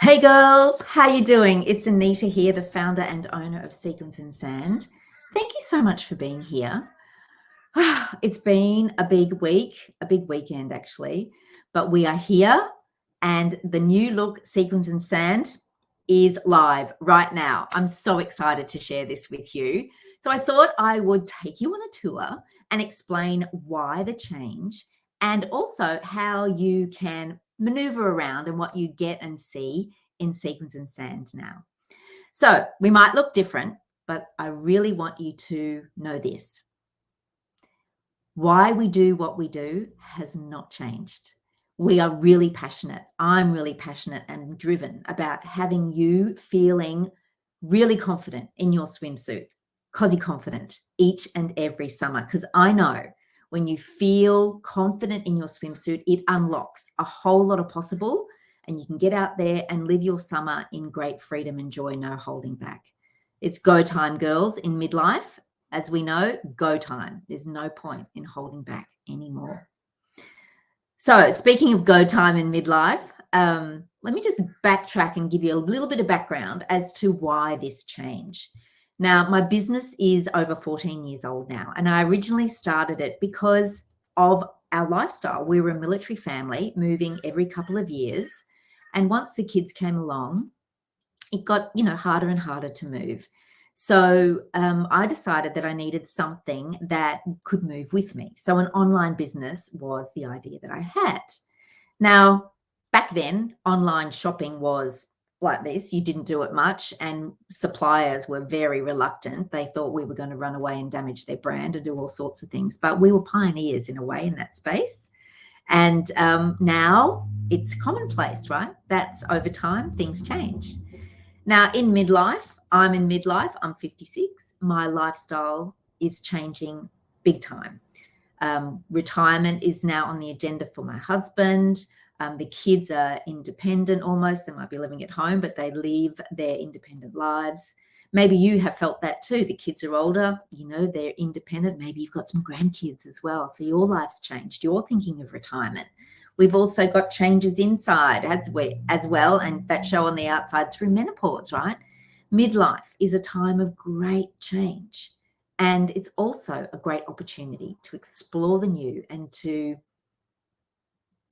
Hey girls, how you doing? It's Anita here, the founder and owner of Sequins and Sand. Thank you so much for being here. It's been a big week, a big weekend actually, but we are here and the new look Sequins and Sand is live right now. I'm so excited to share this with you. So I thought I would take you on a tour and explain why the change and also how you can maneuver around and what you get and see in Sequins and Sand now. So we might look different, but I really want you to know this. Why we do what we do has not changed. We are really passionate. I'm really passionate and driven about having you feeling really confident in your swimsuit, cozy confident each and every summer. Because I know when you feel confident in your swimsuit, it unlocks a whole lot of possible and you can get out there and live your summer in great freedom and joy, no holding back. It's go time, girls, in midlife. As we know, go time. There's no point in holding back anymore. So speaking of go time in midlife, let me just backtrack and give you a little bit of background as to why this change. Now, my business is over 14 years old now, and I originally started it because of our lifestyle. We were a military family moving every couple of years. And once the kids came along, it got, harder and harder to move. So I decided that I needed something that could move with me. So an online business was the idea that I had. Now, back then, online shopping was like this. You didn't do it much, and suppliers were very reluctant. They thought we were going to run away and damage their brand and do all sorts of things. But we were pioneers in a way in that space. And now it's commonplace, right? That's over time, things change. Now, I'm in midlife, I'm 56. My lifestyle is changing big time. Retirement is now on the agenda for my husband. The kids are independent almost. They might be living at home, but they live their independent lives. Maybe you have felt that too. The kids are older, they're independent. Maybe you've got some grandkids as well. So your life's changed. You're thinking of retirement. We've also got changes inside as well, and that show on the outside through menopause, right? Midlife is a time of great change, and it's also a great opportunity to explore the new and to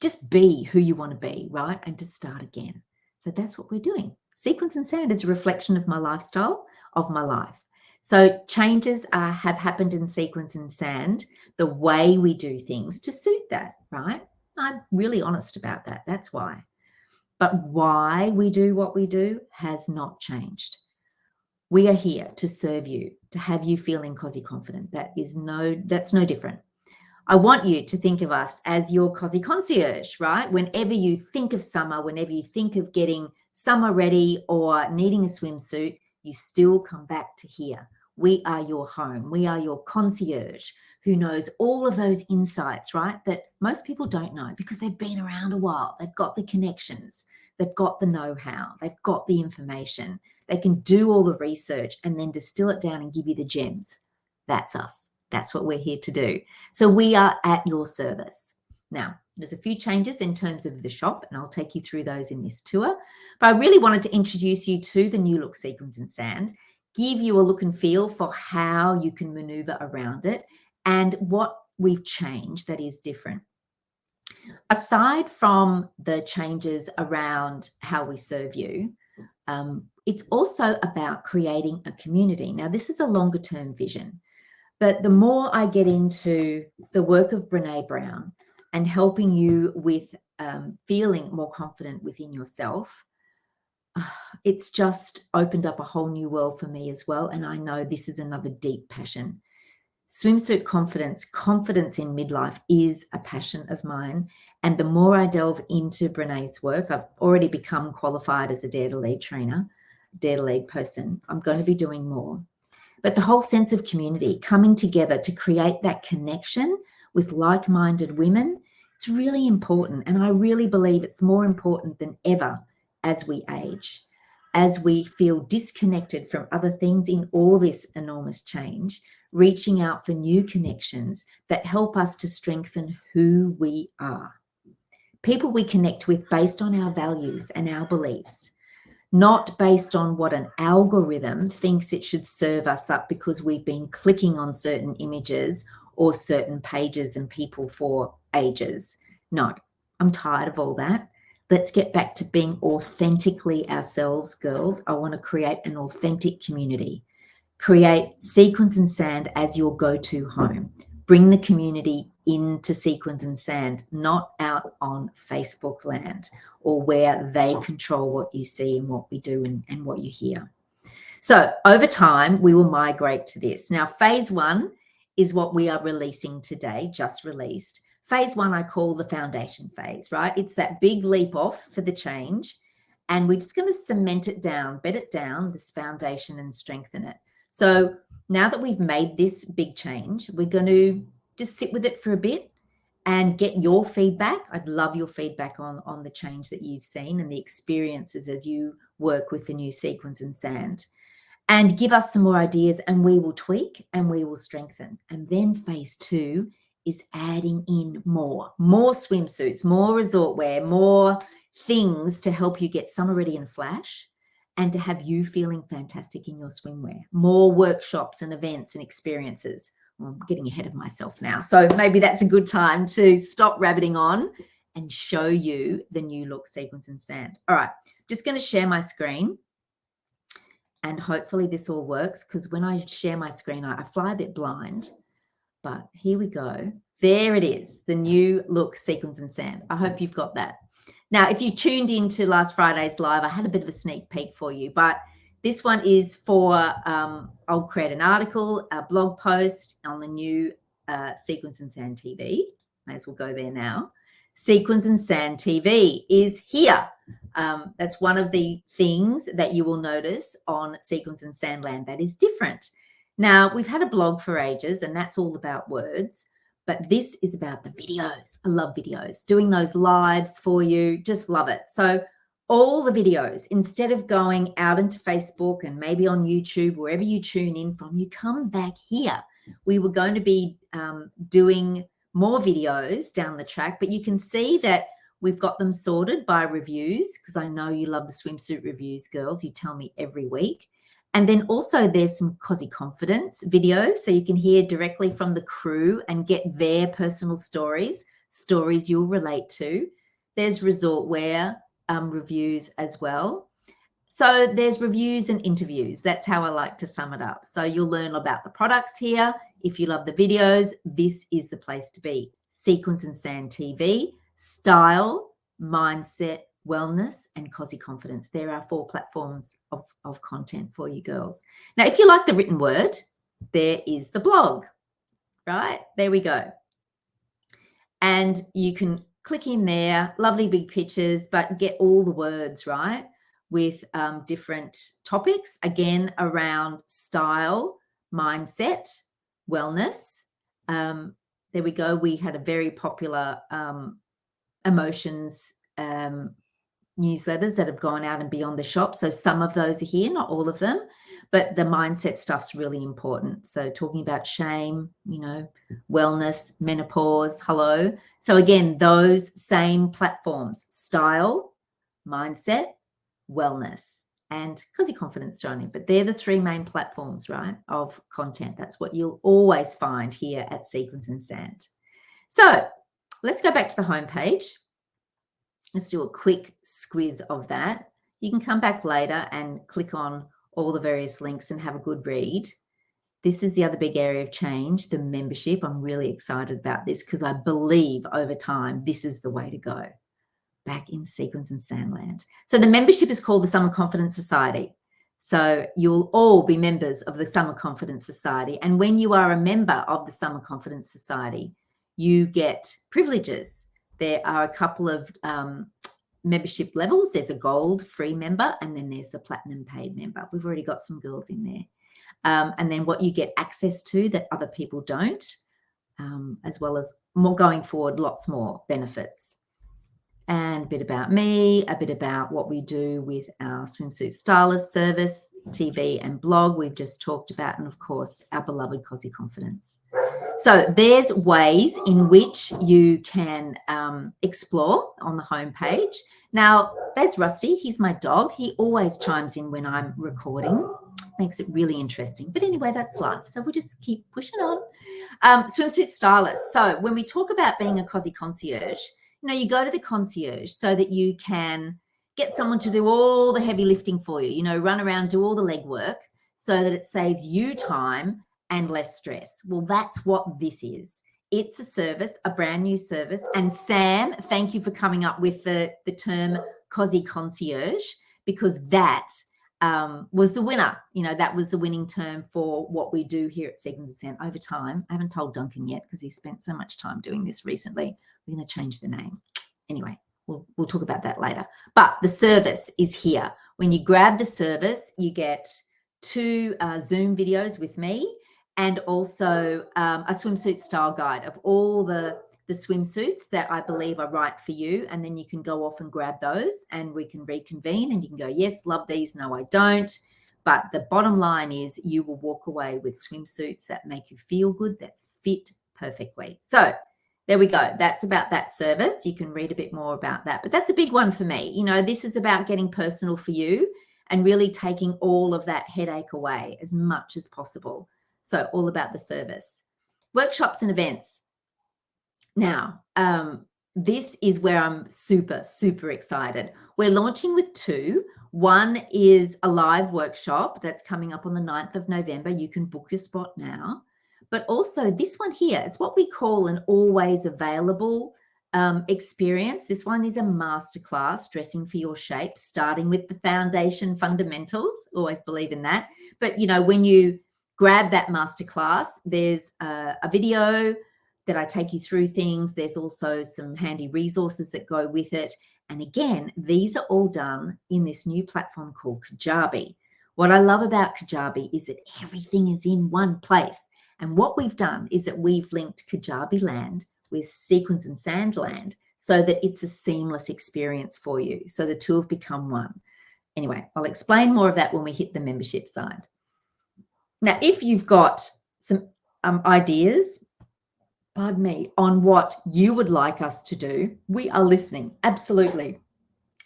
just be who you want to be, right? And to start again. So that's what we're doing. Sequins and Sand is a reflection of my lifestyle, of my life. So changes have happened in Sequins and Sand, the way we do things to suit that, right? I'm really honest about that. That's why. But why we do what we do has not changed. We are here to serve you, to have you feeling cozy confident. That's no different. I want you to think of us as your cozy concierge, right? Whenever you think of summer, whenever you think of getting summer ready or needing a swimsuit, you still come back to here. We are your home. We are your concierge who knows all of those insights, right? That most people don't know because they've been around a while. They've got the connections. They've got the know-how. They've got the information. They can do all the research and then distill it down and give you the gems. That's us. That's what we're here to do. So we are at your service. Now, there's a few changes in terms of the shop, and I'll take you through those in this tour. But I really wanted to introduce you to the new look Sequins and Sand, give you a look and feel for how you can maneuver around it and what we've changed that is different. Aside from the changes around how we serve you, it's also about creating a community. Now, this is a longer term vision, but the more I get into the work of Brene Brown and helping you with feeling more confident within yourself, it's just opened up a whole new world for me as well. And I know this is another deep passion. Swimsuit confidence in midlife is a passion of mine. And the more I delve into Brene's work, I've already become qualified as a Dare to Lead trainer, Dare to Lead person. I'm going to be doing more. But the whole sense of community, coming together to create that connection with like-minded women, it's really important. And I really believe it's more important than ever as we age, as we feel disconnected from other things in all this enormous change, reaching out for new connections that help us to strengthen who we are. People we connect with based on our values and our beliefs. not based on what an algorithm thinks it should serve us up because we've been clicking on certain images or certain pages and people for ages. No, I'm tired of all that. Let's get back to being authentically ourselves, girls. I want to create an authentic community. Create Sequins and Sand as your go-to home. Bring the community into Sequins and Sand, not out on Facebook land or where they control what you see and what we do and what you hear. So over time, we will migrate to this. Now, phase 1 is what we are releasing today, just released. Phase 1 I call the foundation phase, right? It's that big leap off for the change. And we're just going to cement it down, bed it down, this foundation, and strengthen it. So now that we've made this big change, we're going to just sit with it for a bit and get your feedback. I'd love your feedback on the change that you've seen and the experiences as you work with the new Sequins and Sand. And give us some more ideas and we will tweak and we will strengthen. And then phase 2 is adding in more swimsuits, more resort wear, more things to help you get summer ready in a flash and to have you feeling fantastic in your swimwear. More workshops and events and experiences. Well, I'm getting ahead of myself now. So maybe that's a good time to stop rabbiting on and show you the new look Sequins and Sand. All right, just going to share my screen. And hopefully this all works because when I share my screen, I fly a bit blind. But here we go. There it is, the new look Sequins and Sand. I hope you've got that. Now, if you tuned into last Friday's live, I had a bit of a sneak peek for you. But this one is for, I'll create an article, a blog post on the new Sequins and Sand TV. May as well go there now. Sequins and Sand TV is here. That's one of the things that you will notice on Sequins and Sandland that is different. Now, we've had a blog for ages, and that's all about words, but this is about the videos. I love videos. Doing those lives for you, just love it. So all the videos, instead of going out into Facebook and maybe on YouTube, wherever you tune in from, you come back here. We were going to be doing more videos down the track, but you can see that we've got them sorted by reviews because I know you love the swimsuit reviews, girls. You tell me every week. And then also there's some Cozy Confidence videos so you can hear directly from the crew and get their personal stories you'll relate to. There's resort wear reviews as well. So there's reviews and interviews. That's how I like to sum it up. So you'll learn about the products here. If you love the videos, this is the place to be. Sequins and Sand TV, style, mindset, wellness, and Cozy Confidence. There are 4 platforms of content for you girls. Now, if you like the written word, there is the blog, right? There we go. And you can click in there, lovely big pictures, but get all the words, right? With different topics, again, around style, mindset, wellness. There we go. We had a very popular emotions newsletters that have gone out and beyond the shop. So some of those are here, not all of them, but the mindset stuff's really important. So talking about shame, you know, wellness, menopause, hello. So again, those same platforms, style, mindset, wellness, and Cozy Confidence thrown in. But they're the 3 main platforms, right, of content. That's what you'll always find here at Sequins and Sand. So let's go back to the homepage. Let's do a quick squiz of that. You can come back later and click on all the various links and have a good read. This is the other big area of change, the membership. I'm really excited about this because I believe over time this is the way to go. Back in Sequins and Sandland. So the membership is called the Summer Confidence Society. So you'll all be members of the Summer Confidence Society. And when you are a member of the Summer Confidence Society, you get privileges. There are a couple of membership levels. There's a gold free member, and then there's a platinum paid member. We've already got some girls in there. And then what you get access to that other people don't, as well as more going forward, lots more benefits. and a bit about me, a bit about what we do with our swimsuit stylist service, TV and blog we've just talked about, and of course, our beloved Cozy Confidence. So there's ways in which you can explore on the homepage. Now, there's Rusty. He's my dog. He always chimes in when I'm recording. Makes it really interesting. But anyway, that's life. So we'll just keep pushing on. Swimsuit stylist. So when we talk about being a Cozy concierge, you go to the concierge so that you can get someone to do all the heavy lifting for you, run around, do all the legwork so that it saves you time and less stress. Well, that's what this is. It's a service, a brand new service. And Sam, thank you for coming up with the term Cozy concierge, because that was the winner. That was the winning term for what we do here at Sequins and Sand over time. I haven't told Duncan yet because he spent so much time doing this recently. We're going to change the name. Anyway, we'll talk about that later. But the service is here. When you grab the service, you get 2 Zoom videos with me and also a swimsuit style guide of all the swimsuits that I believe are right for you. And then you can go off and grab those and we can reconvene and you can go, yes, love these. No, I don't. But the bottom line is you will walk away with swimsuits that make you feel good, that fit perfectly. So there we go. That's about that service. You can read a bit more about that, but that's a big one for me. This is about getting personal for you and really taking all of that headache away as much as possible. So all about the service. Workshops and events. Now, this is where I'm super, super excited. We're launching with 2. One is a live workshop that's coming up on the 9th of November. You can book your spot now. But also this one here, it's what we call an always available experience. This one is a masterclass, dressing for your shape, starting with the foundation fundamentals. Always believe in that. But, when you grab that masterclass, there's a video that I take you through things. There's also some handy resources that go with it. And again, these are all done in this new platform called Kajabi. What I love about Kajabi is that everything is in one place. And what we've done is that we've linked Kajabi Land with Sequins and Sand Land so that it's a seamless experience for you. So the 2 have become one. Anyway, I'll explain more of that when we hit the membership side. Now, if you've got some ideas, pardon me, on what you would like us to do, we are listening. Absolutely.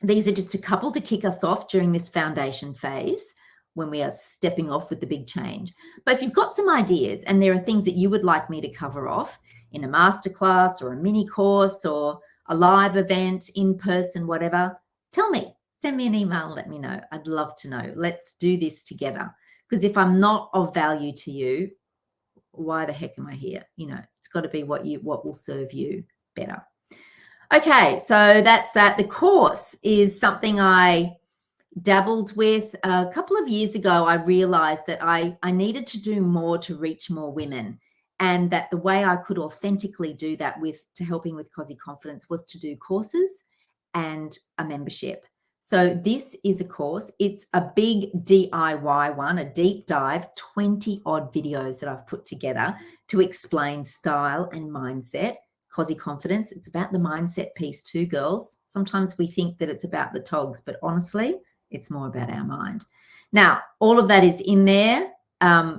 These are just a couple to kick us off during this foundation phase when we are stepping off with the big change. But if you've got some ideas and there are things that you would like me to cover off in a masterclass or a mini course or a live event, in person, whatever, tell me. Send me an email and let me know. I'd love to know. Let's do this together. Because if I'm not of value to you, why the heck am I here? It's got to be what will serve you better. Okay, so that's that. The course is something I dabbled with a couple of years ago. I realized that I needed to do more to reach more women, and that the way I could authentically do that to helping with Cozy Confidence was to do courses and a membership. So this is a course. It's a big DIY one, a deep dive, 20 odd videos that I've put together to explain style and mindset. Cozy Confidence, it's about the mindset piece too, girls. Sometimes we think that it's about the togs, but honestly, it's more about our mind. Now, all of that is in there.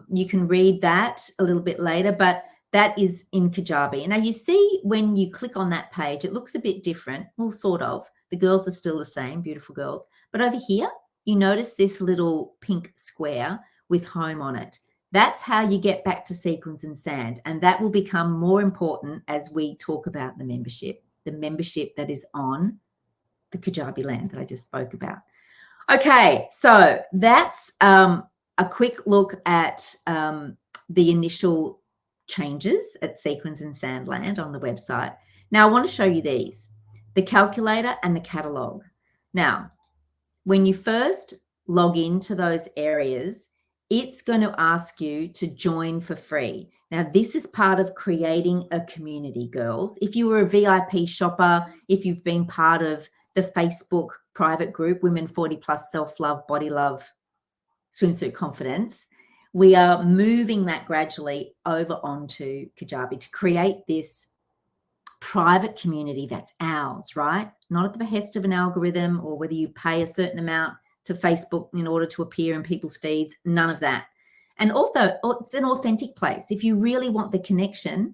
You can read that a little bit later, but that is in Kajabi. Now, you see when you click on that page, it looks a bit different. Well, sort of. The girls are still the same, beautiful girls. But over here, you notice this little pink square with home on it. That's how you get back to Sequins and Sand. And that will become more important as we talk about the membership that is on the Kajabi Land that I just spoke about. Okay, so that's a quick look at the initial changes at Sequins and Sand Land on the website. Now, I want to show you these, the calculator and the catalog. Now, when you first log into those areas, it's going to ask you to join for free. Now, this is part of creating a community, girls. If you were a VIP shopper, if you've been part of the Facebook private group, Women 40 Plus Self-Love, Body Love, Swimsuit Confidence, we are moving that gradually over onto Kajabi to create this private community that's ours, right? Not at the behest of an algorithm or whether you pay a certain amount to Facebook in order to appear in people's feeds, none of that. And also, it's an authentic place. If you really want the connection,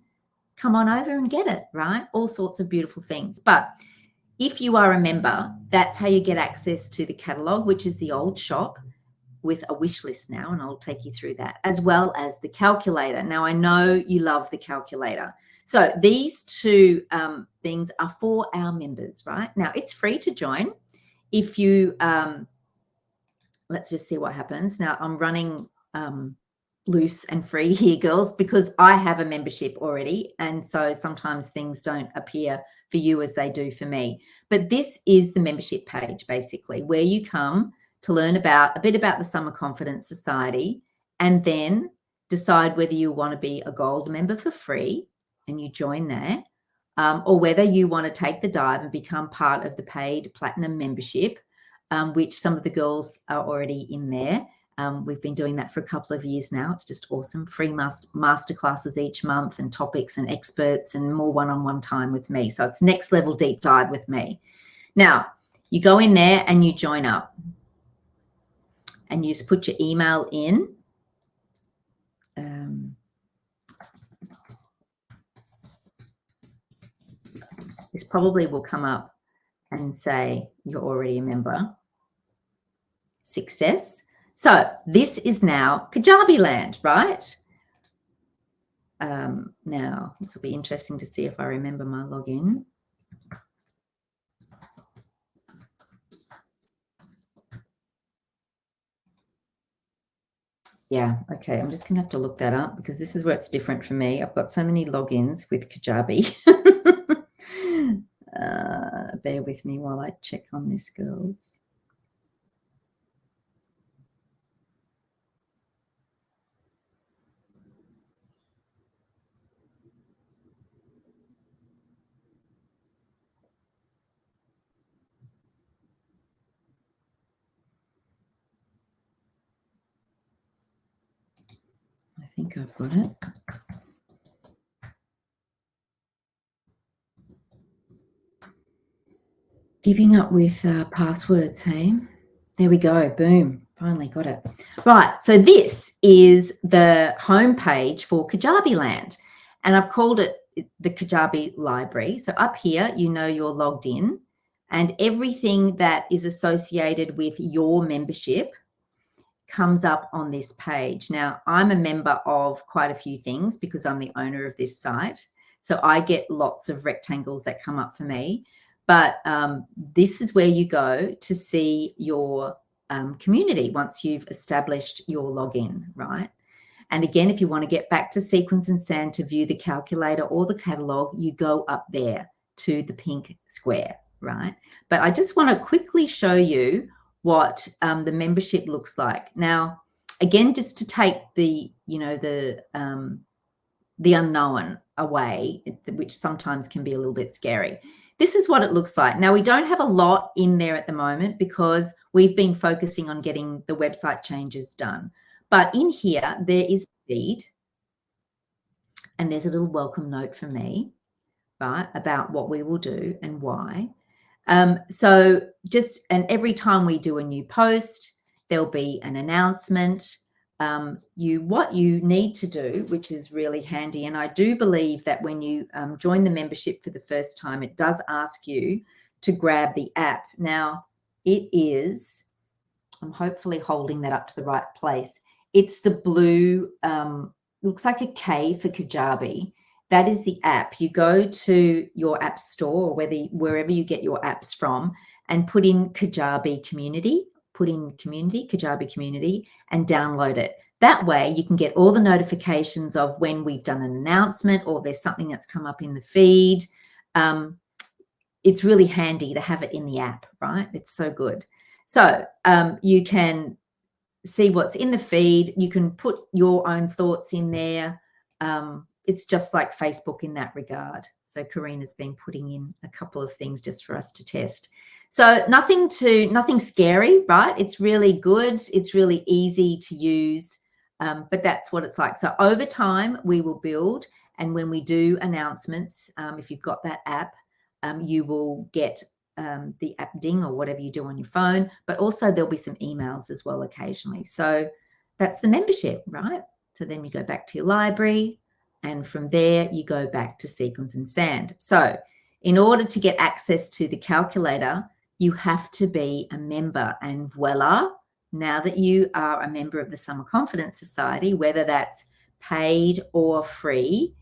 come on over and get it, right? All sorts of beautiful things. But if you are a member, that's how you get access to the catalog, which is the old shop with a wish list now, and I'll take you through that, as well as the calculator. Now, I know you love the calculator. So these two things are for our members, right? Now, it's free to join. If you, let's just see what happens. Now, I'm running loose and free here, girls, because I have a membership already. And so sometimes things don't appear for you as they do for me. But this is the membership page, basically, where you come to learn about a bit about the Summer Confidence Society and then decide whether you want to be a gold member for free and you join there, or whether you want to take the dive and become part of the paid platinum membership, which some of the girls are already in there. We've been doing that for a couple of years now. It's just awesome. Free masterclasses each month and topics and experts and more one-on-one time with me. So it's next level deep dive with me. Now, you go in there and you join up. And you just put your email in. This probably will come up and say you're already a member. Success. So this is now Kajabi land, right? Now, this will be interesting to see if I remember my login. Yeah, okay. I'm just going to have to look that up because this is where it's different for me. I've got so many logins with Kajabi. Bear with me while I check on this, girls. I think I've got it. Keeping up with passwords, hey? There we go. Boom. Finally got it. Right. So this is the homepage for Kajabi Land. And I've called it the Kajabi Library. So up here, you know you're logged in. And everything that is associated with your membership comes up on this page. Now, I'm a member of quite a few things because I'm the owner of this site. So I get lots of rectangles that come up for me. But this is where you go to see your community once you've established your login, right? And again, if you want to get back to Sequins and Sand to view the calculator or the catalog, you go up there to the pink square, right? But I just want to quickly show you what the membership looks like. Now, again, just to take the, the unknown away, which sometimes can be a little bit scary. This is what it looks like. Now, we don't have a lot in there at the moment because we've been focusing on getting the website changes done. But in here, there is a feed and there's a little welcome note from me, right, about what we will do and why. And every time we do a new post, there'll be an announcement. What you need to do, which is really handy, and I do believe that when you join the membership for the first time, it does ask you to grab the app. Now, it is, I'm hopefully holding that up to the right place. It's the blue, looks like a K for Kajabi. That is the app. You go to your app store or wherever you get your apps from and put in Kajabi Community, Kajabi Community, and download it. That way you can get all the notifications of when we've done an announcement or there's something that's come up in the feed. It's really handy to have it in the app, right? It's so good. So you can see what's in the feed. You can put your own thoughts in there. It's just like Facebook in that regard. So Karina's been putting in a couple of things just for us to test. So nothing scary, right? It's really good. It's really easy to use, but that's what it's like. So over time, we will build And when we do announcements, if you've got that app, you will get the app ding or whatever you do on your phone, but also there'll be some emails as well occasionally. So that's the membership, right? So then you go back to your library, and from there you go back to Sequins and Sand. So in order to get access to the calculator, you have to be a member, and voila, now that you are a member of the Summer Confidence Society, whether that's paid or free,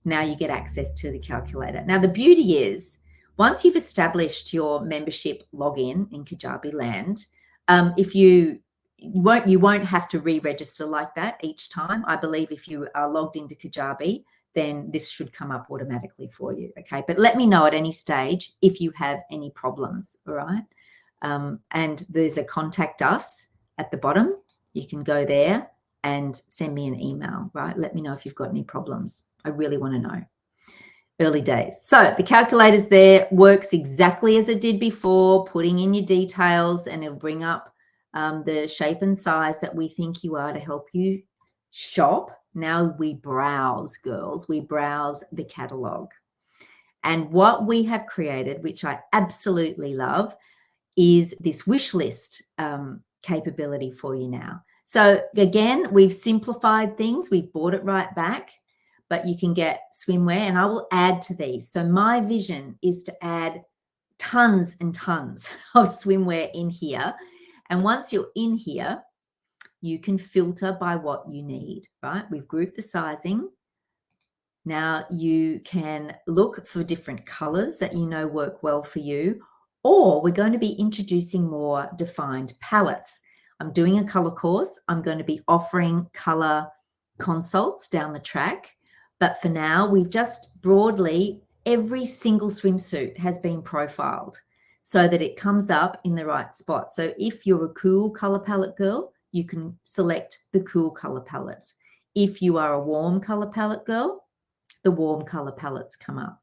now you get access to the calculator. Now, the beauty is, once you've established your membership login in Kajabi Land, if you won't have to re-register like that each time. I believe if you are logged into Kajabi, then this should come up automatically for you. Okay, but let me know at any stage if you have any problems. All right, and there's a contact us at the bottom. You can go there and send me an email. Right, let me know if you've got any problems. I really want to know. Early days. So the calculator's there, works exactly as it did before, putting in your details, and it'll bring up the shape and size that we think you are to help you shop. Now we browse, girls. We browse the catalog. And what we have created, which I absolutely love, is this wish list capability for you now. So again, we've simplified things. We've brought it right back. But you can get swimwear, and I will add to these. So my vision is to add tons and tons of swimwear in here. And once you're in here, you can filter by what you need, right? We've grouped the sizing. Now you can look for different colors that you know work well for you, or we're going to be introducing more defined palettes. I'm doing a color course. I'm going to be offering color consults down the track. But for now, we've just broadly, every single swimsuit has been profiled so that it comes up in the right spot. So if you're a cool color palette girl, you can select the cool color palettes. If you are a warm color palette girl, the warm color palettes come up.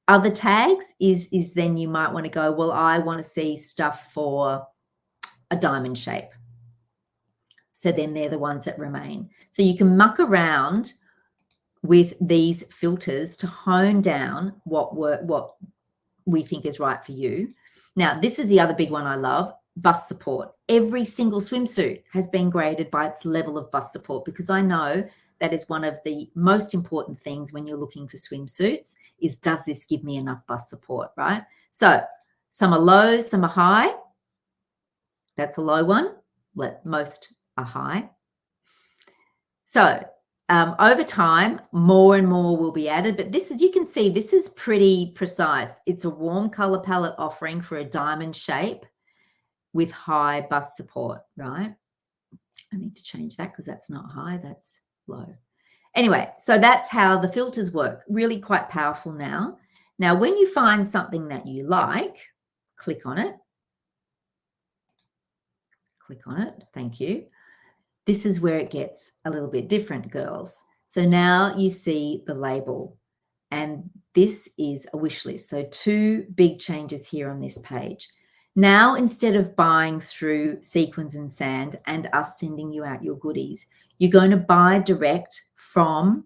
Other tags is then you might want to go, well, I want to see stuff for a diamond shape. So then they're the ones that remain. So you can muck around with these filters to hone down what we think is right for you. Now, this is the other big one I love, bust support. Every single swimsuit has been graded by its level of bust support, because I know that is one of the most important things when you're looking for swimsuits is, does this give me enough bust support, right? So some are low, some are high. That's a low one. Most are high. So over time, more and more will be added, but this, as you can see, this is pretty precise. It's a warm color palette offering for a diamond shape with high bust support, right? I need to change that because that's not high, that's low. Anyway, so that's how the filters work. Really quite powerful now. Now, when you find something that you like, click on it. Click on it. Thank you. This is where it gets a little bit different, girls. So now you see the label, and this is a wish list. So two big changes here on this page. Now, instead of buying through Sequins and Sand and us sending you out your goodies, you're going to buy direct from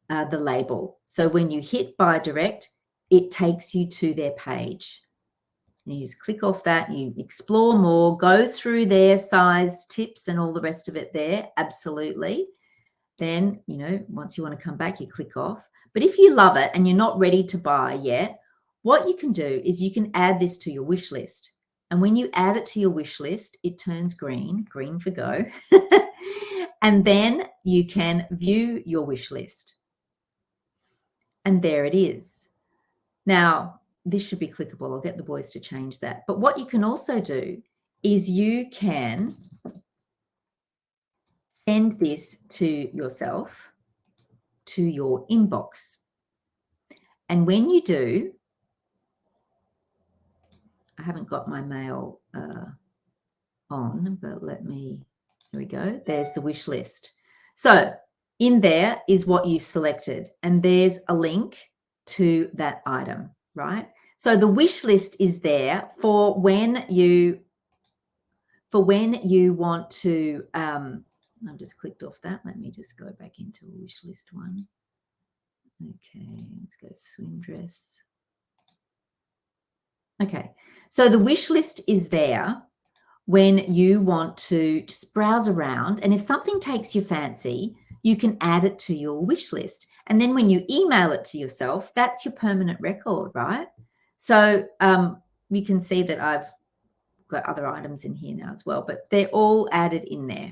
the label. So when you hit buy direct, it takes you to their page. And you just click off that, you explore more, go through their size tips and all the rest of it there. Absolutely. Then, you know, once you want to come back, you click off. But if you love it and you're not ready to buy yet, what you can do is you can add this to your wish list. And when you add it to your wish list, it turns green, green for go. And then you can view your wish list. And there it is. Now, this should be clickable. I'll get the boys to change that. But what you can also do is you can send this to yourself, to your inbox. And when you do, I haven't got my mail on, but let me, here we go. There's the wish list. So in there is what you've selected, and there's a link to that item, right? So the wish list is there for when you want to, I've just clicked off that. Let me just go back into the wish list one. Okay, let's go swim dress. Okay, so the wish list is there when you want to just browse around. And if something takes your fancy, you can add it to your wish list. And then when you email it to yourself, that's your permanent record, right? So you can see that I've got other items in here now as well, but they're all added in there.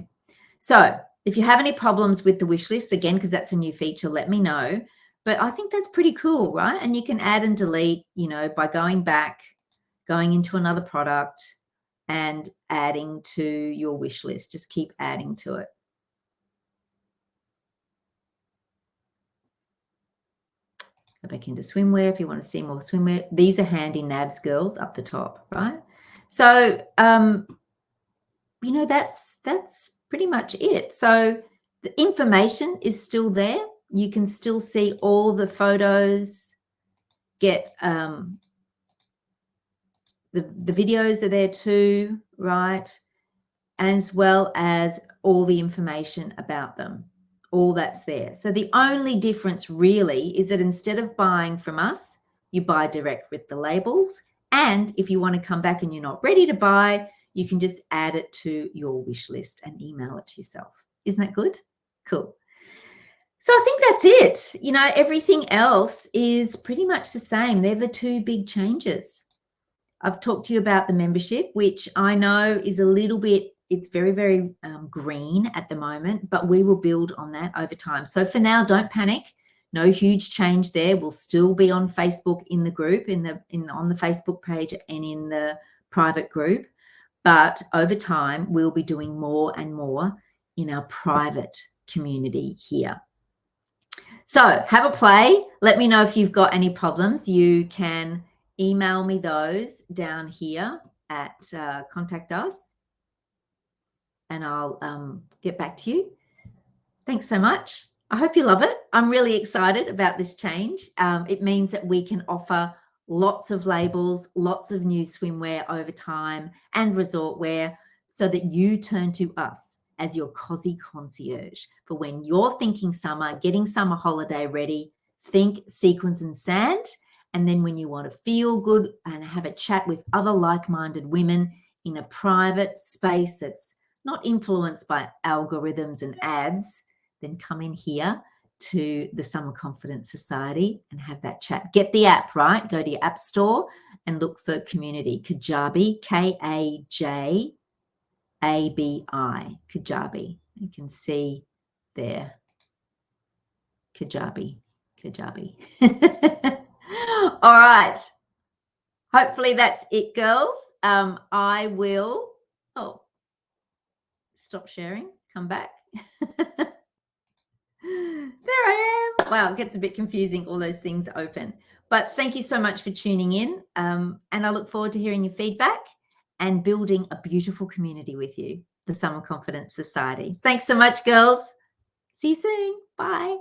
So if you have any problems with the wish list, again, because that's a new feature, let me know. But I think that's pretty cool, right? And you can add and delete, by going back, going into another product and adding to your wish list. Just keep adding to it. Go back into swimwear if you want to see more swimwear. These are handy nabs, girls, up the top, right? So, that's pretty much it. So the information is still there. You can still see all the photos, get the videos are there too, right? As well as all the information about them. All that's there. So the only difference really is that instead of buying from us, you buy direct with the labels. And if you want to come back and you're not ready to buy, you can just add it to your wish list and email it to yourself. Isn't that good? Cool. So I think that's it. Everything else is pretty much the same. They're the two big changes. I've talked to you about the membership, which I know is a little bit, it's very, very green at the moment, but we will build on that over time. So for now, don't panic. No huge change there. We'll still be on Facebook in the group, on the Facebook page and in the private group. But over time, we'll be doing more and more in our private community here. So have a play. Let me know if you've got any problems. You can email me those down here at contact us, and I'll get back to you. Thanks so much. I hope you love it. I'm really excited about this change. It means that we can offer lots of labels, lots of new swimwear over time and resort wear, so that you turn to us as your cozy concierge for when you're thinking summer, getting summer holiday ready. Think Sequins and Sand. And then when you want to feel good and have a chat with other like-minded women in a private space that's not influenced by algorithms and ads, then come in here to the Summer Confidence Society and have that chat. Get the app, right? Go to your app store and look for Community. Kajabi, Kajabi, Kajabi. You can see there. Kajabi. All right. Hopefully that's it, girls. I will stop sharing, come back. There I am. Wow, it gets a bit confusing, all those things open. But thank you so much for tuning in. And I look forward to hearing your feedback and building a beautiful community with you, the Summer Confidence Society. Thanks so much, girls. See you soon. Bye.